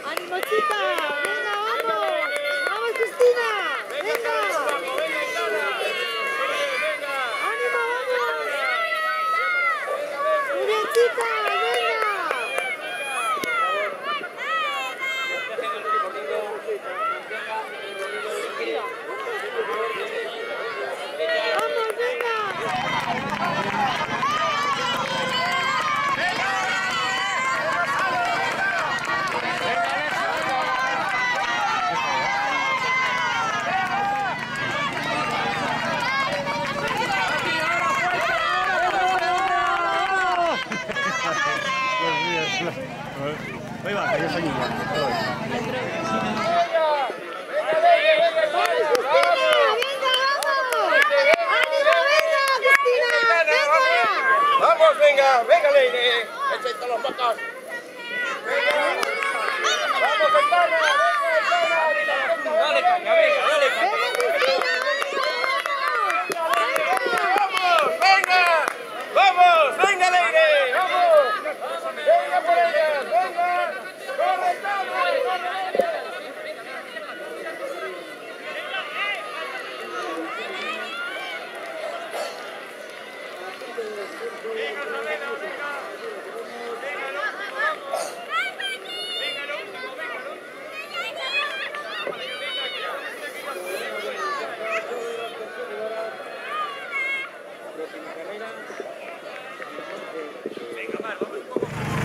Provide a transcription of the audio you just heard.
¡Ánimo, chica! ¡Venga, vamos! ¡Vamos, Cristina! ¡Venga! ¡Ánimo, vamos! ¡Muy bien, chica! ¡Venga! ¡Vamos, venga! Ahí va, que yo soy niña. ¡Vamos, venga! ¡Venga, Leire! ¡Échate los mocos! ¡Venga! ¡Vamos, Aitana! ¡Dale, caña, venga, dale! ¡Vamos, venga! ¡Vamos, venga, Leire! ¡Vamos! ¡Venga por ellas! ¡Venga! ¡Corre, corre! Venga, Mar, vamos un poco más.